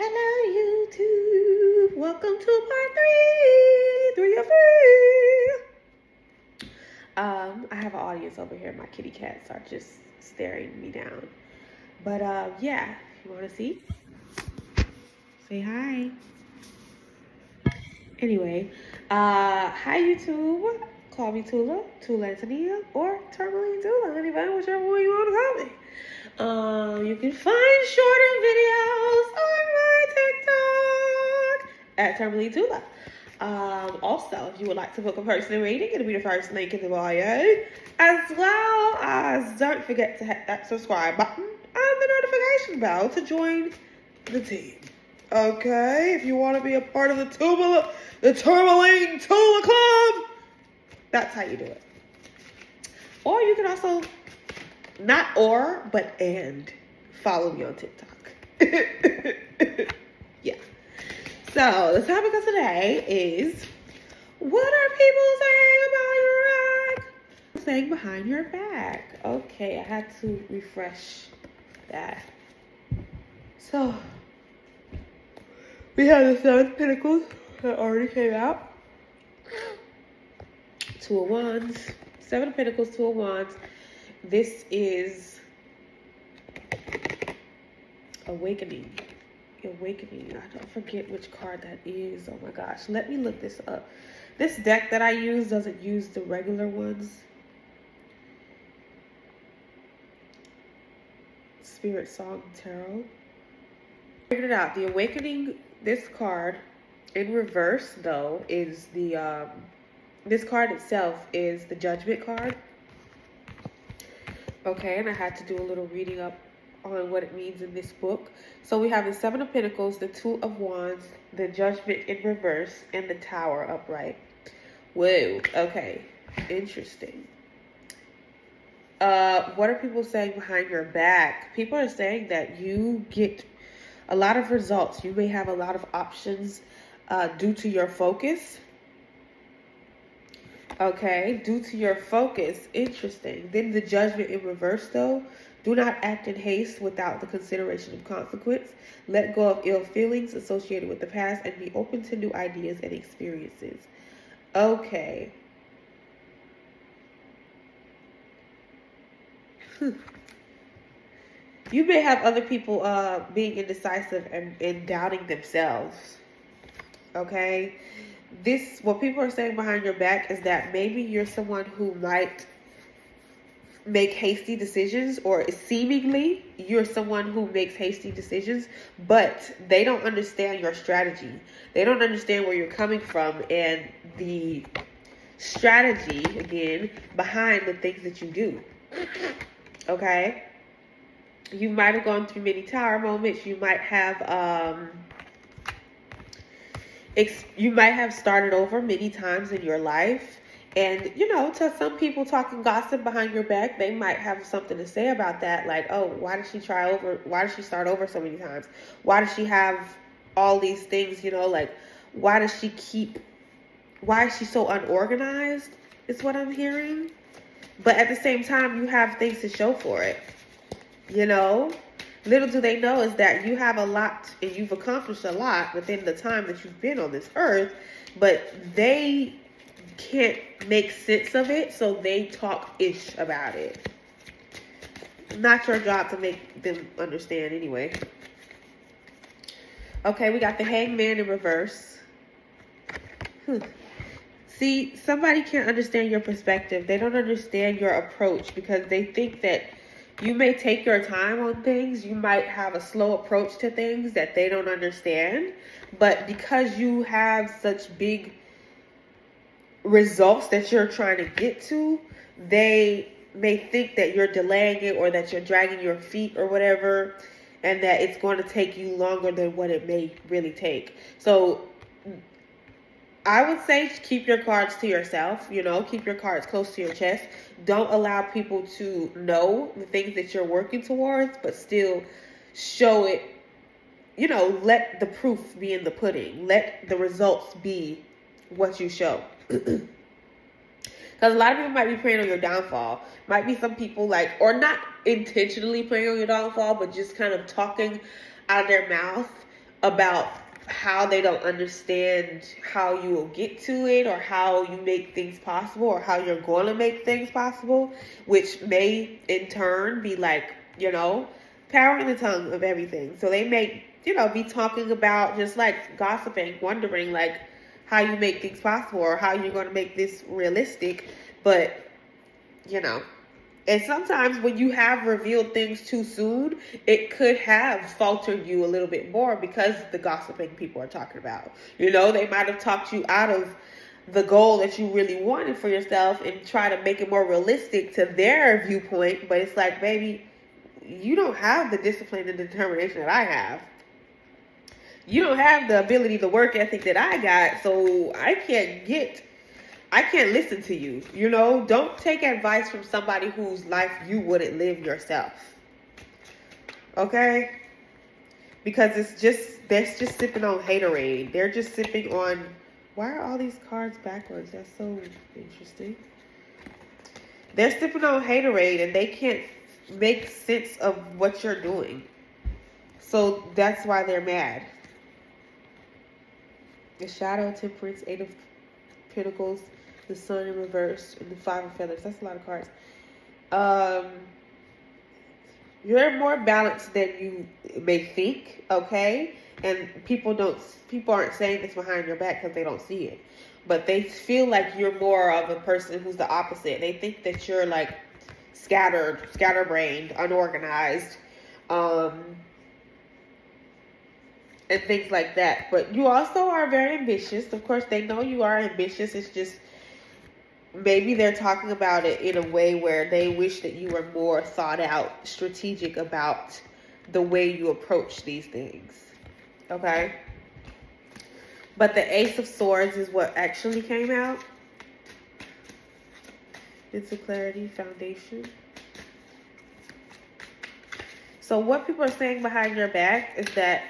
Hello, YouTube. Welcome to part three of three. I have an audience over here. My kitty cats are just staring me down. But yeah, you want to see? Say hi. Anyway, hi YouTube. Call me Tula Antonia, or Tourmaline Tula, anybody, whichever one you want to call me. You can find shorter videos on my TikTok at Tourmaline Tula. Also, if you would like to book a personal reading, it'll be the first link in the bio. As well as don't forget to hit that subscribe button and the notification bell to join the team. Okay, if you want to be a part of the Tourmaline Tula Club, that's how you do it. Or you can also, and follow me on TikTok. Yeah. So the topic of today is, what are people saying behind your back? Okay, I had to refresh that. So we have the Seven of Pentacles that already came out. Two of Wands. Seven of Pentacles, Two of Wands. This is awakening. Awakening. I don't forget which card that is. Oh my gosh. Let me look this up. This deck that I use doesn't use the regular ones. Spirit Song Tarot. Figured it out. The Awakening, this card in reverse though is the this card itself is the Judgment card. Okay, and I had to do a little reading up on what it means in this book. So we have the Seven of Pentacles, the Two of Wands, the Judgment in reverse, and the Tower upright. Whoa, okay, interesting. What are people saying behind your back? People are saying that you get a lot of results. You may have a lot of options due to your focus. Okay, due to your focus. Interesting. Then the Judgment in reverse though. Do not act in haste without the consideration of consequence. Let go of ill feelings associated with the past and be open to new ideas and experiences. Okay. You may have other people being indecisive and doubting themselves. Okay. What people are saying behind your back is that maybe you're someone who might make hasty decisions, or seemingly you're someone who makes hasty decisions, but they don't understand your strategy. They don't understand where you're coming from and the strategy, again, behind the things that you do. Okay? You might have gone through many tower moments. You might have started over many times in your life. And, you know, to some people talking gossip behind your back, they might have something to say about that. Like, oh, why did she why did she start over so many times? Why does she have all these things, you know, like, why is she so unorganized, is what I'm hearing. But at the same time, you have things to show for it, you know. Little do they know is that you have a lot and you've accomplished a lot within the time that you've been on this earth, but they can't make sense of it, so they talk ish about it. Not your job to make them understand anyway. Okay, we got the Hangman in reverse. See, somebody can't understand your perspective. They don't understand your approach because they think that you may take your time on things. You might have a slow approach to things that they don't understand. But because you have such big results that you're trying to get to, they may think that you're delaying it or that you're dragging your feet or whatever, and that it's going to take you longer than what it may really take. So I would say keep your cards to yourself, you know, keep your cards close to your chest. Don't allow people to know the things that you're working towards, but still show it, you know, let the proof be in the pudding. Let the results be what you show. Because a lot of people might be praying on your downfall. Might be some people like, or not intentionally praying on your downfall, but just kind of talking out of their mouth about how they don't understand how you will get to it, or how you make things possible, or how you're going to make things possible, which may in turn be like, power in the tongue of everything. So they may, be talking about, just like gossiping, wondering like how you make things possible, or how you're going to make this realistic. But, and sometimes when you have revealed things too soon, it could have faltered you a little bit more, because the gossiping people are talking about. They might have talked you out of the goal that you really wanted for yourself and try to make it more realistic to their viewpoint. But it's like, baby, you don't have the discipline and determination that I have. You don't have the ability, the work ethic that I got. So I can't listen to you. Don't take advice from somebody whose life you wouldn't live yourself. Okay? Because they're just sipping on haterade. They're just sipping on, why are all these cards backwards? That's so interesting. They're sipping on haterade and they can't make sense of what you're doing. So that's why they're mad. The Shadow, Temperance, Eight of Pentacles, the Sun in reverse, and the Five of Feathers. That's a lot of cards. You're more balanced than you may think, okay? And people aren't saying this behind your back because they don't see it. But they feel like you're more of a person who's the opposite. They think that you're like scatterbrained, unorganized, and things like that. But you also are very ambitious. Of course, they know you are ambitious. It's just maybe they're talking about it in a way where they wish that you were more thought out, strategic about the way you approach these things. Okay? But the Ace of Swords is what actually came out. It's a clarity, foundation. So what people are saying behind your back is that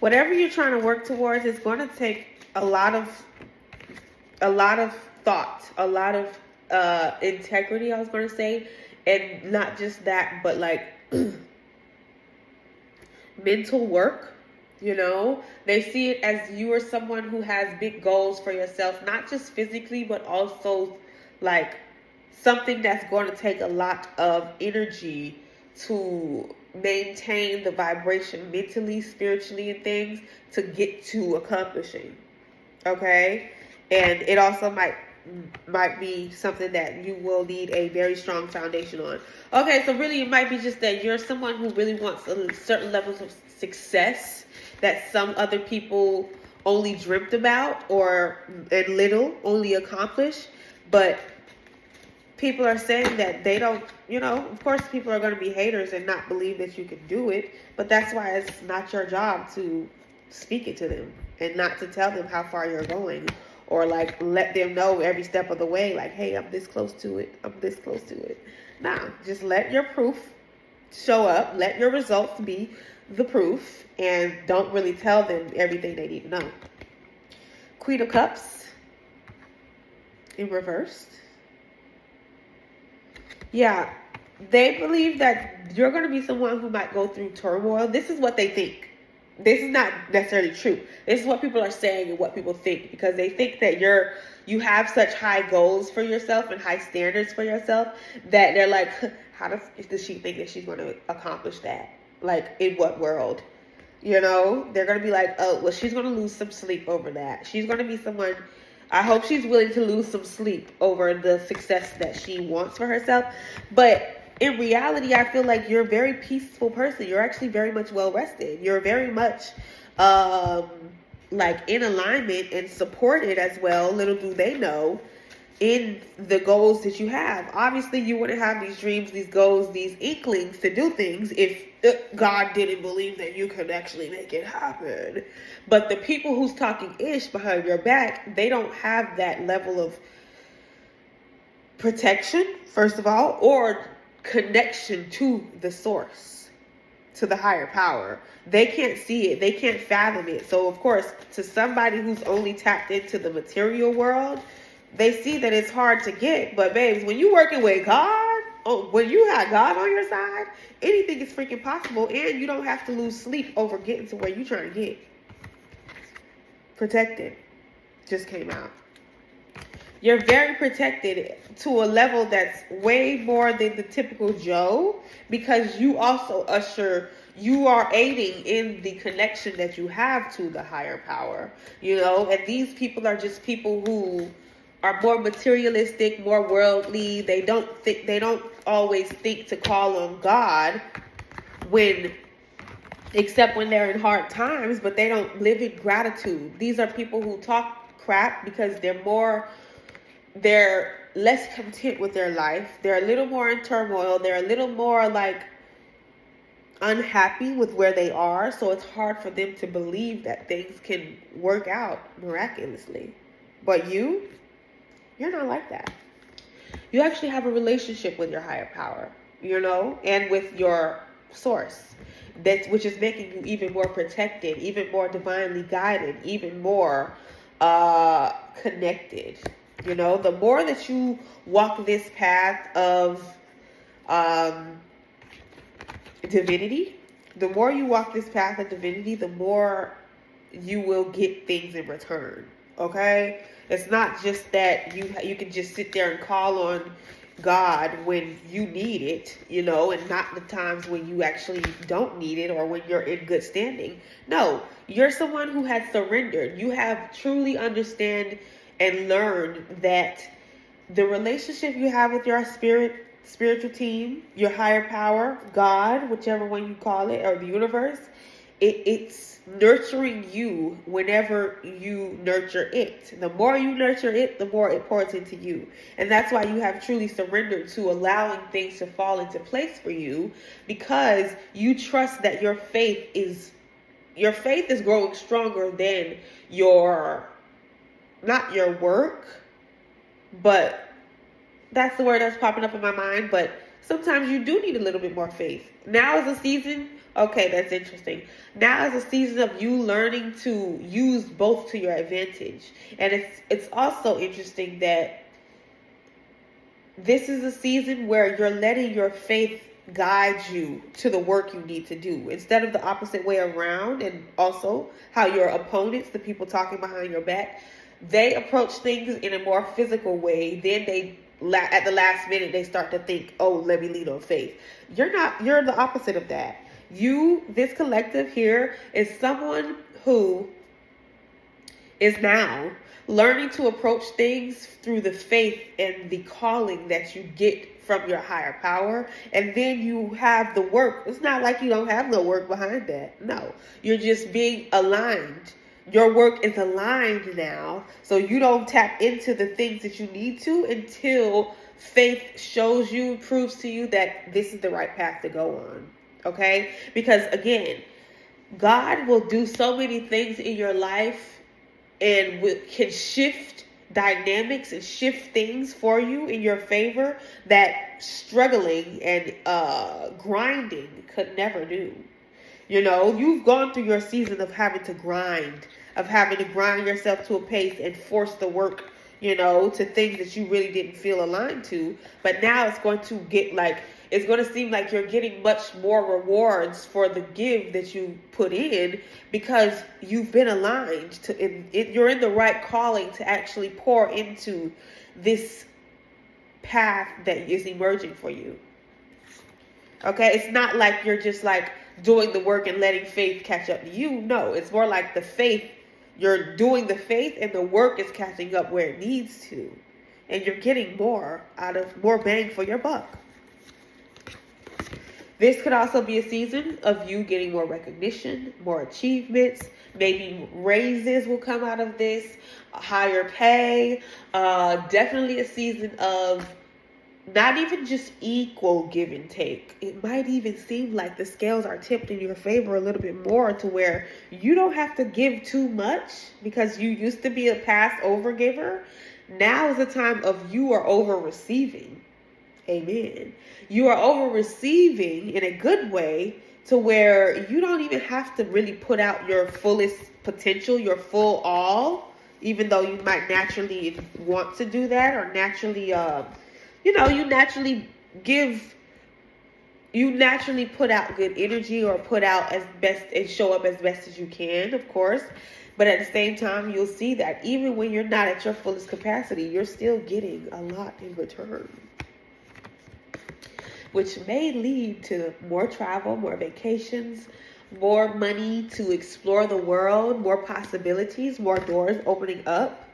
whatever you're trying to work towards is going to take a lot of thought, a lot of integrity, I was going to say. And not just that, but like mental work. They see it as you are someone who has big goals for yourself, not just physically, but also like something that's going to take a lot of energy to maintain the vibration mentally, spiritually, and things to get to accomplishing. Okay? And it also might be something that you will need a very strong foundation on. Okay, so really it might be just that you're someone who really wants a certain levels of success that some other people only dreamt about, or and little only accomplish. But people are saying that they don't, of course people are going to be haters and not believe that you can do it. But that's why it's not your job to speak it to them and not to tell them how far you're going, or like let them know every step of the way, like, hey, I'm this close to it. I'm this close to it. Nah, just let your proof show up. Let your results be the proof, and don't really tell them everything they need to know. Queen of Cups in reverse. Yeah, they believe that you're going to be someone who might go through turmoil. This is what they think. This is not necessarily true. This is what people are saying and what people think, because they think that you have such high goals for yourself and high standards for yourself that they're like, how does she think that she's going to accomplish that? Like, in what world? They're going to be like, oh, well, she's going to lose some sleep over that. She's going to be someone, I hope she's willing to lose some sleep over the success that she wants for herself. But in reality, I feel like you're a very peaceful person. You're actually very much well rested. You're very much like in alignment and supported as well. Little do they know, in the goals that you have. Obviously, you wouldn't have these dreams, these goals, these inklings to do things if God didn't believe that you could actually make it happen. But the people who's talking ish behind your back, they don't have that level of protection, first of all, or connection to the source, to the higher power. They can't see it. They can't fathom it. So, of course, to somebody who's only tapped into the material world, they see that it's hard to get. But, babes, when you're working with God, when you have God on your side, anything is freaking possible, and you don't have to lose sleep over getting to where you're trying to get. Protected just came out. You're very protected to a level that's way more than the typical Joe, because you also you are aiding in the connection that you have to the higher power, and these people are just people who are more materialistic, more worldly. They don't always think to call on God except when they're in hard times, but they don't live in gratitude. These are people who talk crap because they're less content with their life. They're a little more in turmoil. They're a little more like unhappy with where they are. So it's hard for them to believe that things can work out miraculously. But you're not like that. You actually have a relationship with your higher power, and with your source, which is making you even more protected, even more divinely guided, even more connected. The more that you walk this path of divinity, the more you will get things in return. Okay? It's not just that you can just sit there and call on God when you need it, and not the times when you actually don't need it or when you're in good standing. No, you're someone who has surrendered. You have truly understand and learned that the relationship you have with your spiritual team, your higher power, God, whichever one you call it, or the universe, it's nurturing you whenever you nurture it. The more you nurture it, the more it pours into you. And that's why you have truly surrendered to allowing things to fall into place for you, because you trust that your faith is growing stronger than not your work, but that's the word that's popping up in my mind. But sometimes you do need a little bit more faith. Now is a season. Okay, that's interesting. Now is a season of you learning to use both to your advantage. And it's also interesting that this is a season where you're letting your faith guide you to the work you need to do, instead of the opposite way around. And also how your opponents, the people talking behind your back, they approach things in a more physical way. Then at the last minute, they start to think, oh, let me lead on faith. You're the opposite of that. This collective here, is someone who is now learning to approach things through the faith and the calling that you get from your higher power. And then you have the work. It's not like you don't have no work behind that. No, you're just being aligned. Your work is aligned now, so you don't tap into the things that you need to until faith proves to you that this is the right path to go on. Okay? Because again, God will do so many things in your life and can shift dynamics and shift things for you in your favor that struggling and grinding could never do. You've gone through your season of having to grind yourself to a pace and force the work, to things that you really didn't feel aligned to. But now it's going to seem like you're getting much more rewards for the give that you put in, because you've been aligned you're in the right calling to actually pour into this path that is emerging for you. Okay, it's not like you're just like doing the work and letting faith catch up to you. No, it's more like you're doing the faith and the work is catching up where it needs to. And you're getting more bang for your buck. This could also be a season of you getting more recognition, more achievements. Maybe raises will come out of this, higher pay. Definitely a season of not even just equal give and take. It might even seem like the scales are tipped in your favor a little bit more, to where you don't have to give too much, because you used to be a past over giver. Now is the time of you are over receiving. Amen. You are over receiving in a good way, to where you don't even have to really put out your fullest potential, your full all, even though you might naturally want to do that, or naturally, you naturally you naturally put out good energy, or put out as best and show up as best as you can, of course. But at the same time, you'll see that even when you're not at your fullest capacity, you're still getting a lot in return, which may lead to more travel, more vacations, more money to explore the world, more possibilities, more doors opening up,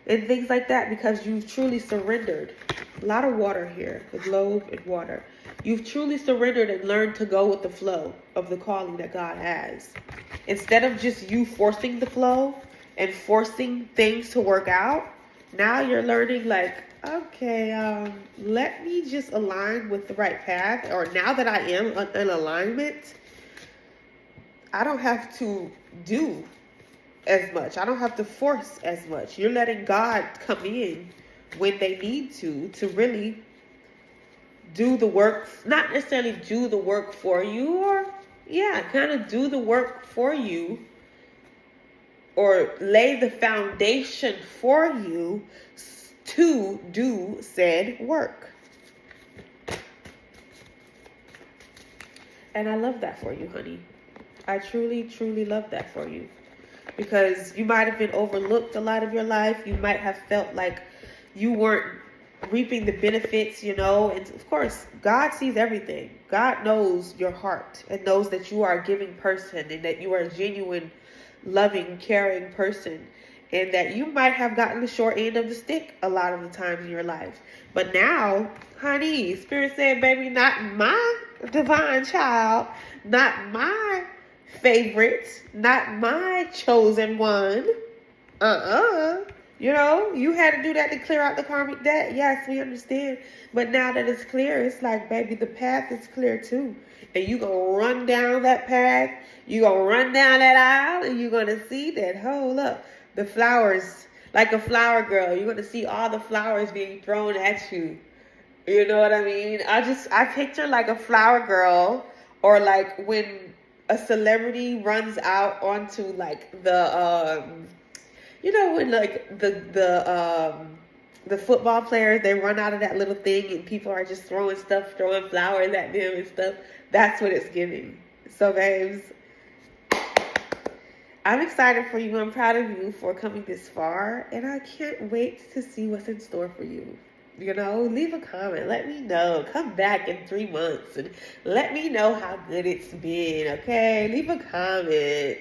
and things like that, because you've truly surrendered. A lot of water here, the globe and water. You've truly surrendered and learned to go with the flow of the calling that God has. Instead of just you forcing the flow and forcing things to work out, now you're learning like, okay, let me just align with the right path. Or now that I am in alignment, I don't have to do as much. I don't have to force as much. You're letting God come in when they need to really do the work, not necessarily do the work for you, or kind of do the work for you, or lay the foundation for you to do said work. And I love that for you, honey. I truly, truly love that for you. Because you might have been overlooked a lot of your life. You might have felt like you weren't reaping the benefits, and of course, God sees everything. God knows your heart and knows that you are a giving person, and that you are a genuine, loving, caring person, and that you might have gotten the short end of the stick a lot of the times in your life. But now, honey, Spirit said, baby, not my divine child, not my favorite, not my chosen one. You had to do that to clear out the karmic debt. Yes, we understand. But now that it's clear, it's like, baby, the path is clear too. And you gonna run down that path, you gonna run down that aisle, and you're gonna see that, hold up, the flowers, like a flower girl, you're gonna see all the flowers being thrown at you. You know what I mean? I picture like a flower girl, or like when a celebrity runs out onto like when like the football players, they run out of that little thing and people are just throwing flowers at them and stuff. That's what it's giving. So, babes, I'm excited for you. I'm proud of you for coming this far, and I can't wait to see what's in store for you. Leave a comment. Let me know. Come back in 3 months and let me know how good it's been, okay? Leave a comment.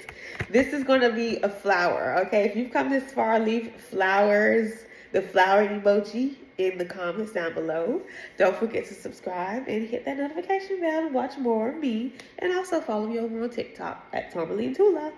This is going to be a flower, okay? If you've come this far, leave flowers, the flower emoji in the comments down below. Don't forget to subscribe and hit that notification bell to watch more of me. And also follow me over on TikTok at Tourmaline Tula.